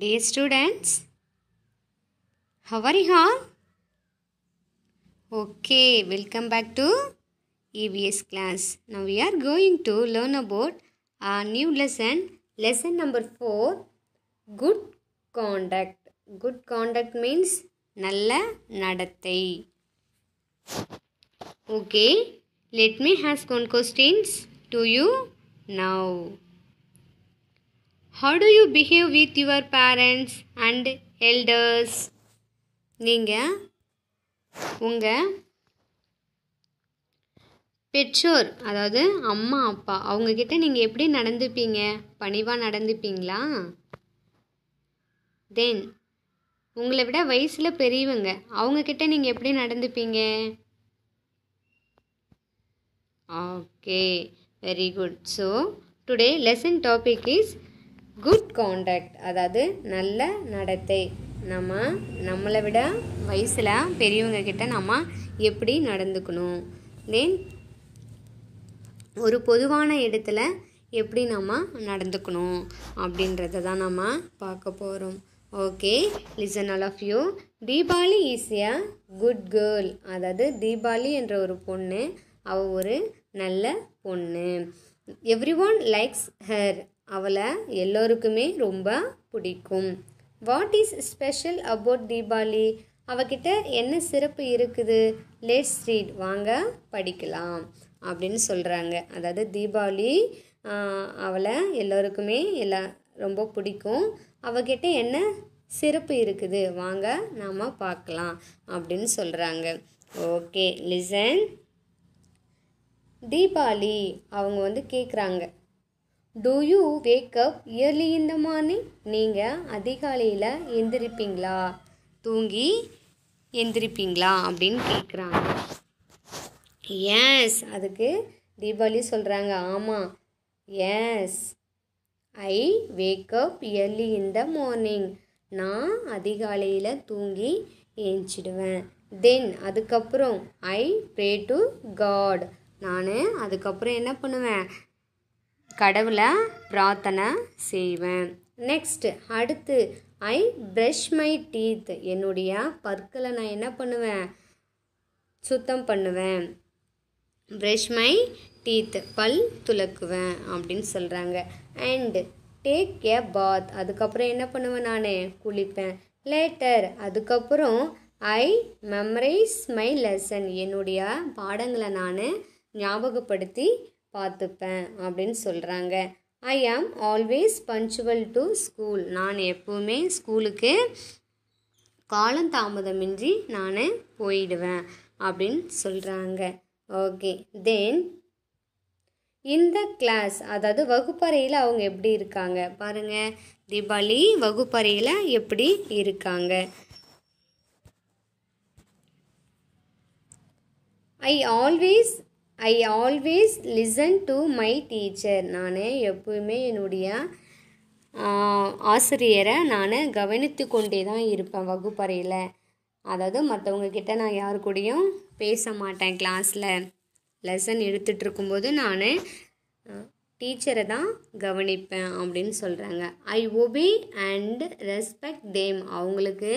Dear students, how are you all? Okay, welcome back to EVS class. Now we are going to learn about a new lesson, lesson number 4, good conduct. Good conduct means நல்ல நடத்தை. Okay, let me ask one questions to you now. How do you behave with your parents and elders? நீங்கள் உங்கள் பெற்றோர் அதாவது அம்மா அப்பா அவங்கக்கிட்ட நீங்கள் எப்படி நடந்துப்பீங்க? பணிவாக நடந்துப்பீங்களா? தென் உங்களை விட வயசில் பெரியவங்க அவங்கக்கிட்ட நீங்கள் எப்படி நடந்துப்பீங்க? Okay, very good. So today lesson topic is good conduct, அதாவது நல்ல நடத்தை. நம்மளை விட வயசில் பெரியவங்க கிட்ட நம்ம எப்படி நடந்துக்கணும், தென் ஒரு பொதுவான இடத்துல எப்படி நம்ம நடந்துக்கணும் அப்படின்றத தான் நம்ம பார்க்க போகிறோம். Okay, listen all of you. Deepavali is a good girl, அதாவது தீபாவளி என்ற ஒரு பொண்ணு, அவள் ஒரு நல்ல பொண்ணு. எவ்ரி ஒன் லைக்ஸ் ஹர், அவளை எல்லோருக்குமே ரொம்ப பிடிக்கும். What is special about Deepavali, அவகிட்ட என்ன சிறப்பு இருக்குது? லெட்ஸ் ரீட், வாங்க படிக்கலாம் அப்படின்னு சொல்கிறாங்க. அதாவது தீபாவளி அவளை எல்லோருக்குமே ரொம்ப பிடிக்கும், அவகிட்ட என்ன சிறப்பு இருக்குது வாங்க நாம் பார்க்கலாம் அப்படின்னு சொல்கிறாங்க. Okay, listen. தீபாவளி அவங்க கேட்குறாங்க, Do you wake up early in the morning? நீங்கள் அதிகாலையில் எந்திரிப்பீங்களா, தூங்கி எந்திரிப்பீங்களா அப்படின்னு கேட்குறாங்க. எஸ், அதுக்கு தீபாவளி சொல்கிறாங்க, ஆமாம், yes, I wake up early in the morning, நான் அதிகாலையில் தூங்கி ஏஞ்சிடுவேன். தென் அதுக்கப்புறம் ஐ ப்ரே டு காட், நான் அதுக்கப்புறம் என்ன பண்ணுவேன்? கடவுளை பிரார்த்தனை செய்வேன். நெக்ஸ்ட் அடுத்து ஐ ப்ரஷ் மை டீத், என்னுடைய பற்களை நான் என்ன பண்ணுவேன்? சுத்தம் பண்ணுவேன். ப்ரஷ் மை டீத், பல் துலக்குவேன் அப்படின்னு சொல்கிறாங்க. அண்ட் டேக் எ பாத், அதுக்கப்புறம் என்ன பண்ணுவேன்? நான் குளிப்பேன். லேட்டர், அதுக்கப்புறம் ஐ மெமரைஸ் மை லெசன், என்னுடைய பாடங்களை நான் ஞாபகப்படுத்தி பார்த்துப்பேன் அப்படின்னு சொல்கிறாங்க. ஐ ஆம் ஆல்வேஸ் பஞ்சுவல் டு ஸ்கூல், நான் எப்போவுமே ஸ்கூலுக்கு காலந்தாமதமின்றி நான் போயிடுவேன் அப்படின்னு சொல்கிறாங்க. ஓகே, தென் இந்த கிளாஸ், அதாவது வகுப்பறையில் அவங்க எப்படி இருக்காங்க பாருங்கள். தீபாவளி வகுப்பறையில் எப்படி இருக்காங்க? I always listen to my teacher, நான் எப்பவுமே என்னுடைய ஆசிரியரை நான் கவனித்து கொண்டே தான் இருப்பேன் வகுப்பறையில். அதாவது மற்றவங்க கிட்ட நான் யாரு கூடயும் பேச மாட்டேன். கிளாஸில் லெசன் எடுத்துகிட்டு இருக்கும்போது நான் டீச்சரை தான் கவனிப்பேன் அப்படின்னு சொல்கிறாங்க. ஐ ஒபே அண்ட் ரெஸ்பெக்ட் தேம், அவங்களுக்கு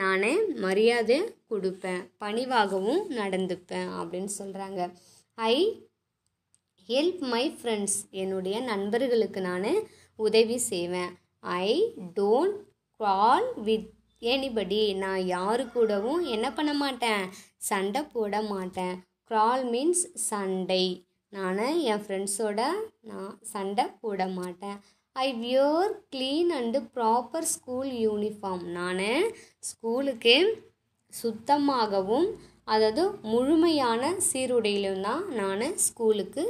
நான் மரியாதை கொடுப்பேன், பணிவாகவும் நடந்துப்பேன் அப்படின்னு சொல்கிறாங்க. ஐ ஹெல்ப் மை ஃப்ரெண்ட்ஸ், என்னுடைய நண்பர்களுக்கு நான் உதவி செய்வேன். ஐ டோன்ட் குவார்ரல் வித் எனிபடி, நான் யாரு கூடவும் என்ன பண்ண மாட்டேன்? சண்டை போட மாட்டேன். குவார்ரல் மீன்ஸ் சண்டை, நான் என் ஃப்ரெண்ட்ஸோட நான் சண்டை போட மாட்டேன். ஐ wear clean and proper school uniform, நான் ஸ்கூலுக்கு சுத்தமாகவும் அதாவது முழுமையான சீருடையிலும் தான் நான் ஸ்கூலுக்கு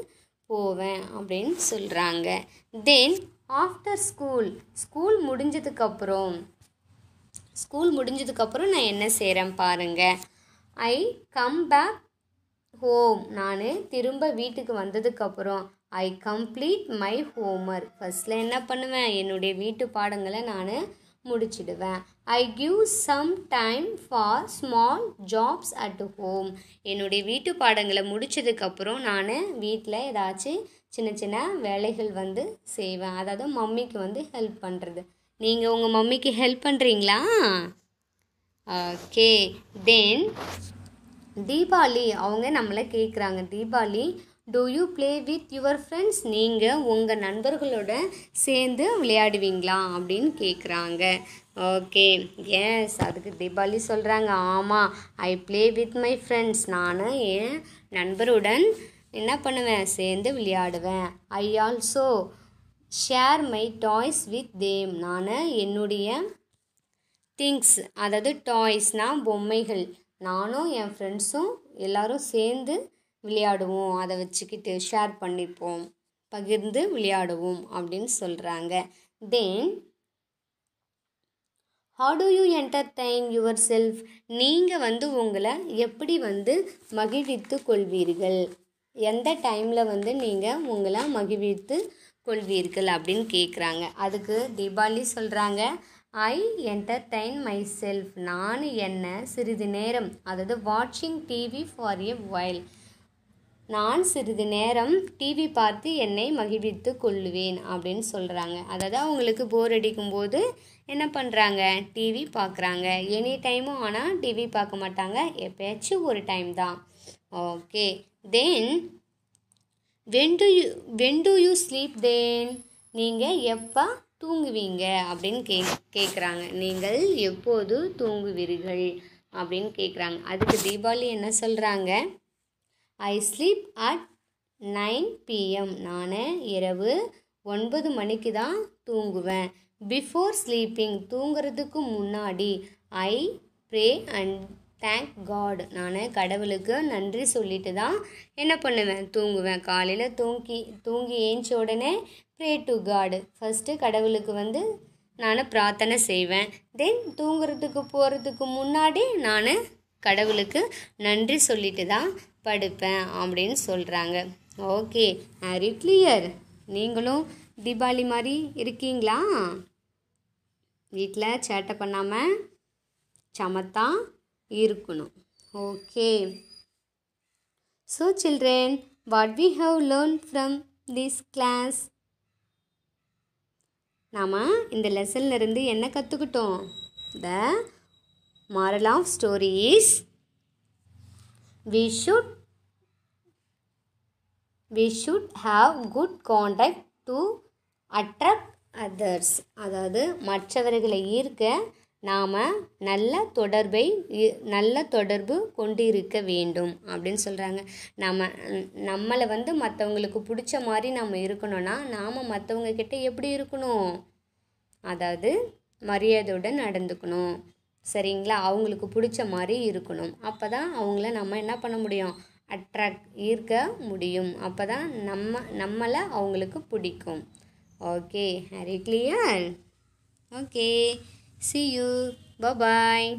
போவேன் அப்படின்னு சொல்கிறாங்க. தென் ஆஃப்டர் ஸ்கூல் முடிஞ்சதுக்கப்புறம் நான் என்ன செய்கிறேன் பாருங்கள். ஐ கம் பேக் ஹோம், நான் திரும்ப வீட்டுக்கு வந்ததுக்கப்புறம் ஐ கம்ப்ளீட் மை ஹோம்ஒர்க், ஃபஸ்ட்டில் என்ன பண்ணுவேன்? என்னுடைய வீட்டு பாடங்களை நான் முடிச்சிடுவேன். I give some time for small jobs at home, என்னுடைய வீட்டு பாடங்களை முடித்ததுக்கப்புறம் நான் வீட்டில் ஏதாச்சும் சின்ன சின்ன வேலைகள் செய்வேன், அதாவது மம்மிக்கு ஹெல்ப் பண்ணுறது. நீங்கள் உங்கள் மம்மிக்கு ஹெல்ப் பண்ணுறீங்களா? ஓகே. தென் தீபாவளி அவங்க நம்மளை கேட்குறாங்க, Deepavali do you play with your friends, நீங்கள் உங்கள் நண்பர்களோட சேர்ந்து விளையாடுவீங்களா அப்படின்னு கேட்குறாங்க. Okay, yes. அதுக்கு தீபாவளி சொல்கிறாங்க, ஆமாம், I play with my friends, நான் என் நண்பருடன் என்ன பண்ணுவேன், சேர்ந்து விளையாடுவேன். I also share my toys with them, நான் என்னுடைய திங்ஸ், அதாவது டாய்ஸ்னால் பொம்மைகள், நானும் என் ஃப்ரெண்ட்ஸும் எல்லோரும் சேர்ந்து விளையாடுவோம், அதை வச்சுக்கிட்டு ஷேர் பண்ணிப்போம், பகிர்ந்து விளையாடுவோம் அப்படின்னு சொல்கிறாங்க. தென் how do you entertain yourself, நீங்கள் உங்களை எப்படி மகிழ்வித்து கொள்வீர்கள், எந்த டைமில் நீங்கள் உங்களை மகிழ்வித்து கொள்வீர்கள் அப்படின்னு கேட்குறாங்க. அதுக்கு தீபாவளி சொல்கிறாங்க, ஐ என்டர்டைன் மை செல்ஃப், நான் என்ன சிறிது நேரம், அதாவது வாட்சிங் டிவி ஃபார் எ வைல், நான் சிறிது நேரம் டிவி பார்த்து என்னை மகிழ்வித்து கொள்ளுவேன் அப்படின்னு சொல்கிறாங்க. அதாவது அவங்களுக்கு போர் அடிக்கும்போது என்ன பண்ணுறாங்க, டிவி பார்க்குறாங்க. எனி டைமும் ஆனால் டிவி பார்க்க மாட்டாங்க, எப்போயாச்சும் ஒரு டைம் தான். Okay. Then when do you sleep then, நீங்கள் எப்போ தூங்குவீங்க அப்படின்னு கேட்குறாங்க. நீங்கள் எப்போது தூங்குவீர்கள் அப்படின்னு கேட்குறாங்க. அதுக்கு தீபாவளி என்ன சொல்கிறாங்க, ஐ ஸ்லீப் அட் 9 PM, நான் இரவு 9 மணிக்கு தான் தூங்குவேன். பிஃபோர் ஸ்லீப்பிங், தூங்குறதுக்கு முன்னாடி I pray and thank God, நான் கடவுளுக்கு நன்றி சொல்லிட்டு தான் என்ன பண்ணுவேன், தூங்குவேன். காலையில் தூங்கி ஏஞ்ச உடனே ப்ரே டு காட், ஃபஸ்ட்டு கடவுளுக்கு நான் பிரார்த்தனை செய்வேன். தென் தூங்குறதுக்கு போகிறதுக்கு முன்னாடி நான் கடவுளுக்கு நன்றி சொல்லிட்டு தான் படுப்பேன் அப்படின்னு சொல்கிறாங்க. Okay, are you clear? நீங்களும் தீபாவளி மாதிரி இருக்கீங்களா? வீட்டில் சேட்டை பண்ணாமல் சமத்தா இருக்கணும். Okay. So children, what we have learn from this class, நாம் இந்த லெசன்லேருந்து என்ன கற்றுக்கிட்டோம்? த moral of story is we should have good conduct to attract others, அதாவது மற்றவர்களை ஈர்க்க நாம் நல்ல தொடர்பு கொண்டிருக்க வேண்டும் அப்படின்னு சொல்கிறாங்க. நம்மளை மற்றவங்களுக்கு பிடிச்ச மாதிரி நம்ம இருக்கணும்னா நாம் மற்றவங்க கிட்ட எப்படி இருக்கணும், அதாவது மரியாதையுடன் நடந்துக்கணும், சரிங்களா? அவங்களுக்கு பிடிச்ச மாதிரி இருக்கணும். அப்போ தான் அவங்கள நம்ம என்ன பண்ண முடியும், ஈர்க்க முடியும். அப்போ தான் நம்மளை அவங்களுக்கு பிடிக்கும். Okay, are you clear? Okay, see you, bye bye.